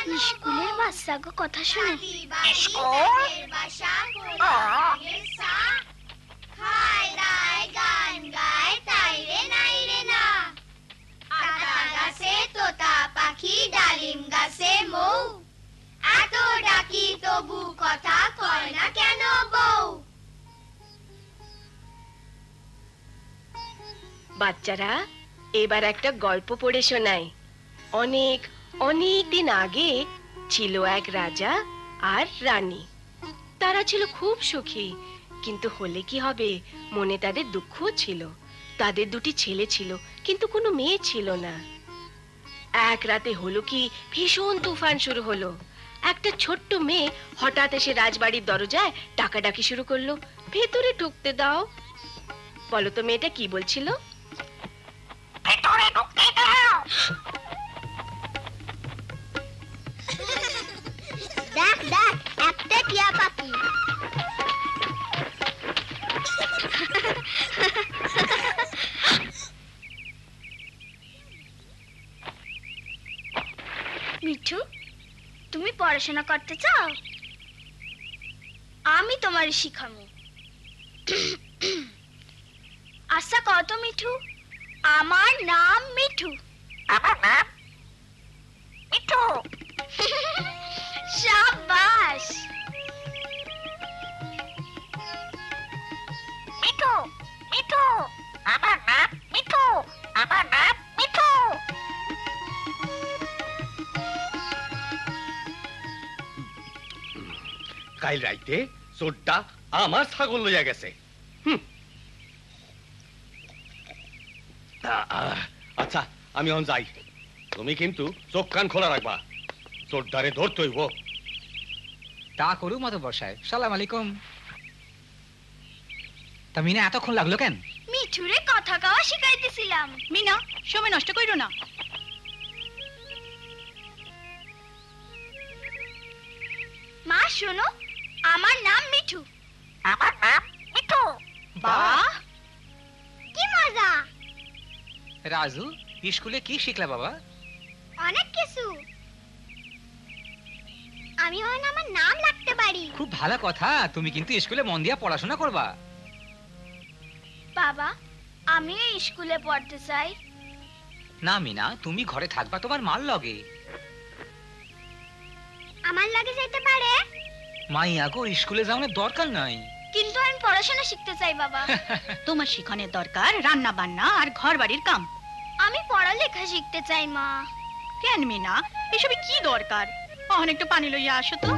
স্কুলের বাচ্চাগো কথা শুনে খায় দায় গান গায় তাই রে নাই রে না, আতা গাছে তোতা পাখি ডালিম গাছে মৌ, এত ডাকি তবু কথা কয় না কেন বউ। বাচ্চারা এবার একটা গল্প পড়ে শোনাই। অনেক অনেক দিন আগে ছিল এক রাজা আর রানী। তারা ছিল খুব সুখী, কিন্তু হলে কি হবে, মনে তাদের দুঃখও ছিল। তাদের দুটি ছেলে ছিল, কিন্তু কোনো মেয়ে ছিল না। এক রাতে হলো কি, ভীষণ তুফান শুরু হলো। একটা ছোট্ট মেয়ে হঠাৎ এসে রাজবাড়ির দরজায় ডাকাডাকি শুরু করলো, ভেতরে ঢুকতে দাও। বলো তো মেয়েটা কি বলছিল? ভেতরে ঢুকতে দাও। দেখ দেখ, একটা টিয়া পাখি। মিঠু, তুমি পড়াশোনা করতে চাও? আমি তোমার শিখাবো। আচ্ছা কত মিঠু? আমার নাম মিঠু। আমার নাম মিঠু। শাবাশ। মিঠু মিঠু, আমার নাম মিঠু, আমার নাম মিঠু। কাল রাইতে চোরটা আমার ছাগল লইয়া গেছে। আচ্ছা আমি এখন যাই, তুমি কিন্তু চোখ কান খোলা রাখবা, চোরটারে ধরতে হইব। তা করুক মতো বসায়। সালাম আলাইকুম। তা মিনা এতক্ষণ লাগলো কেন? মিঠুরে কথা কওয়া শিখাইতেছিলাম। মিনা, সময় নষ্ট কইরো না। মা শোনো, আমার নাম মিঠু। আমার নাম মিঠু। বাহ, কি মজা! রাজু, স্কুলে কি শিখলা বাবা? অনেক কিছু। আমি এখন আমার নাম লিখতে পারি। খুব ভালো কথা, তুমি কিন্তু স্কুলে মন দিয়া পড়াশোনা করবা। বাবা, আমি এই স্কুলে পড়তে চাই। না মিনা, তুমি ঘরে থাকবা তোমার মার লগে। আমার লাগে যেতে পারে? মাইয়া গো, স্কুলে যাওয়ার দরকার নাই। কিন্তু আমি পড়াশোনা শিখতে চাই বাবা। তোমার শিখানোর দরকার রান্না বান্না আর ঘর বাড়ির কাম। আমি পড়ালেখা শিখতে চাই মা। কেন মিনা, এসবে কি দরকার? অহন একটু পানি লইয়া আসো তো।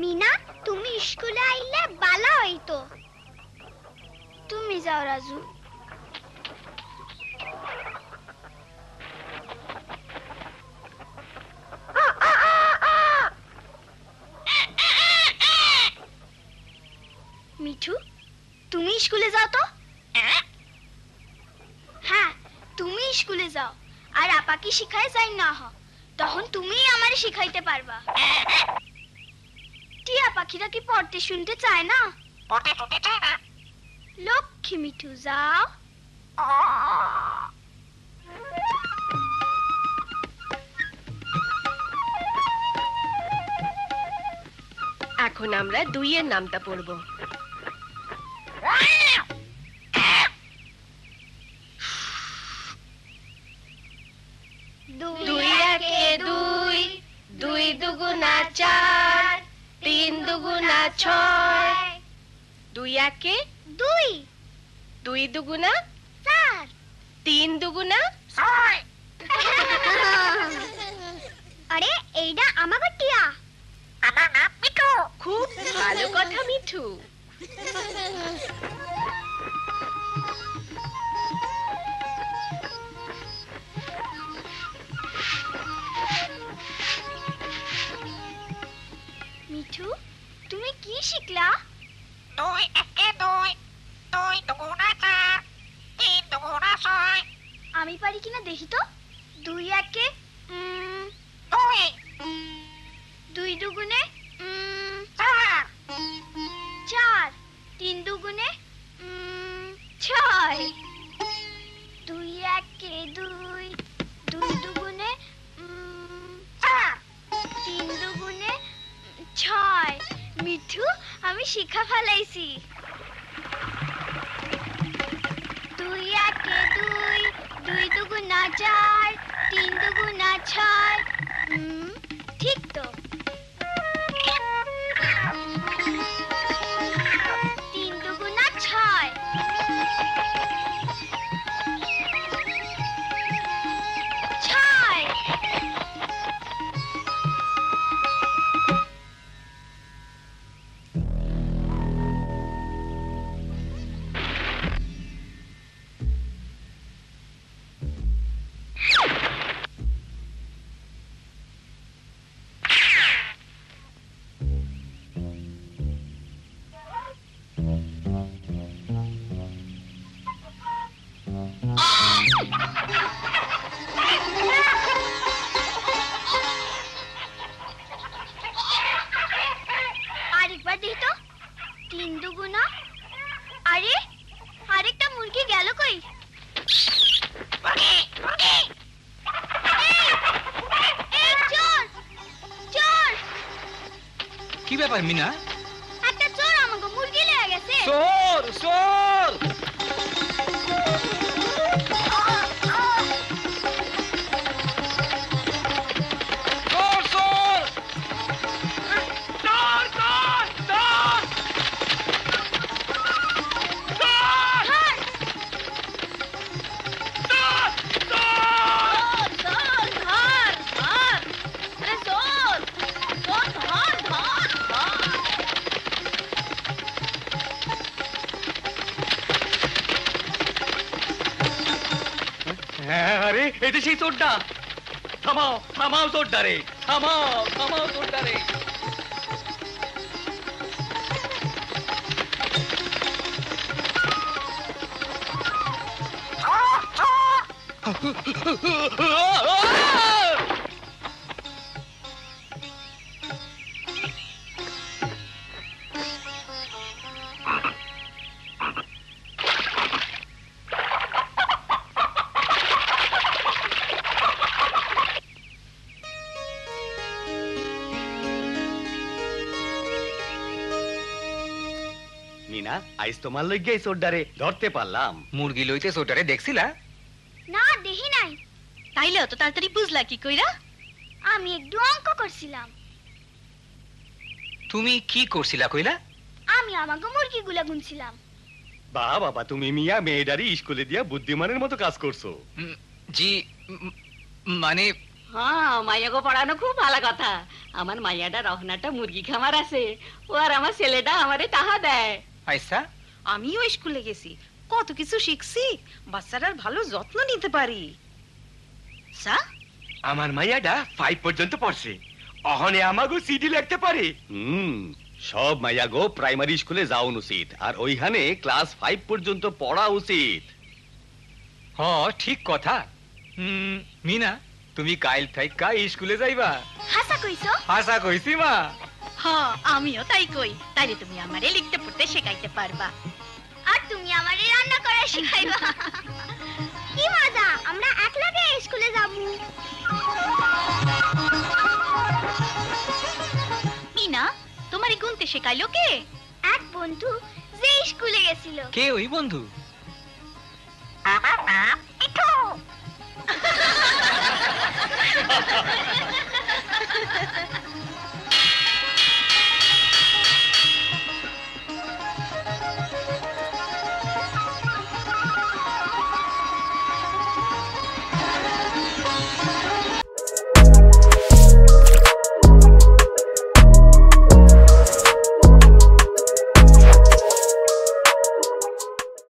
মিনা, তুমি স্কুলে আইলে ভালো হইতো। তুমি যাও রাজু। স্কুলে যাও তো। হ্যাঁ, তুমি স্কুলে যাও আর আপাকে শিখায় যাই না হ, তখন তুমি আমারে শিখাইতে পারবা। টিয়া পাখিরা কি পড়তে শুনতে চায় না? লক্ষ্মী মিঠু যাও। এখন আমরা 2 এর নামটা পড়ব। দুই একে 2, 2 দুগুণা 4, 3 দুগুণা 6, 2 একে 2, 2 দুগুণা 4, 3 দুগুণা। আরে এইটা আমাগো টিয়া। খুব ভালো কথা মিঠু। মিঠু, তুমি কি শিখলা? 2 একে 2, 2 দুগুণা 4, 3 দুগুণা 6, আমি পারি কিনা দেখি তো। 2 একে 2, 2 দুগুণে 4, 4, 3 দুগুণে 6, 2 একে 2, 2 দুগুণে 4, 3 দুগুণে 6। মিঠু, আমি শিখা ফেলাইছি। 2 একে 2, 2 দুগুণা 4, 3 দুগুণা 6। ঠিক তো। 3 দুগুণা 6, 6। আরেকবার দেখি তো। 3 দুগুণা, আরে আরেকটা মুরগি গেল কই? এই চোর, চোর! কি ব্যাপার মিনা? একটা চোর আমাকে মুরগি লেগে গেছে। চোর চোর! চোর চোর! চোর চোর! চোর! হ্যাঁ, আরে এটা সেই চোরটা। থামাও থামাও চোরটা রে, থামাও থামাও চোরটা রে। মিনা, আইস তোমার লইগে এই চোরটারে ধরতে পারলাম। মুরগি লইতে চোরটারে দেখছিলা? না, দেখি নাই। তাইলে অত তাড়াতাড়ি বুঝলা কি কইরা? আমি একটু অঙ্ক করছিলাম। তুমি কি করছিলা কইলা? আমি আমাকে মুরগিগুলা গুনছিলাম। বা বাবা, তুমি মিয়া মেয়েটারি স্কুলে দিয়া বুদ্ধিমানের মতো কাজ করছো। জি মানে হ্যাঁ, মাইয়াকে পড়ানো খুব ভালো কথা। আমার মাইয়াটা রহনাটা মুরগি খামার আছে, ও আর আমার ছেলেটা আমারে টাকা দেয়। আইসা আমিও স্কুলে গেছি, কত কিছু শিখছি, বাচ্চাটার ভালো যত্ন নিতে পারি। আমার মাইয়াটা 5 পর্যন্ত পড়ছে, অহনে আমাগো সিডি লিখতে পারে। সব মাইয়াগো প্রাইমারি স্কুলে যাওন উচিত আর ওইখানে ক্লাস 5 পর্যন্ত পড়া উচিত। হ ঠিক কথা। মিনা তুমি কাইল থাইকা স্কুলে যাইবা? হাসা কইছো? আশা কইছি মা। হ্যাঁ আমিও তাই কই, তাইলে তুমি আমারে লিখতে পড়তে শেখাইতে পারবা। আর তুমি আমারে রান্না করা শিখাইবা। কি মজা, আমরা একলাগে স্কুলে যাব। মিনা তোমারে গুনতে শেখাইলো কে? এক বন্ধু যে স্কুলে গেছিল। কে ওই বন্ধু? আমার নাম মিঠু।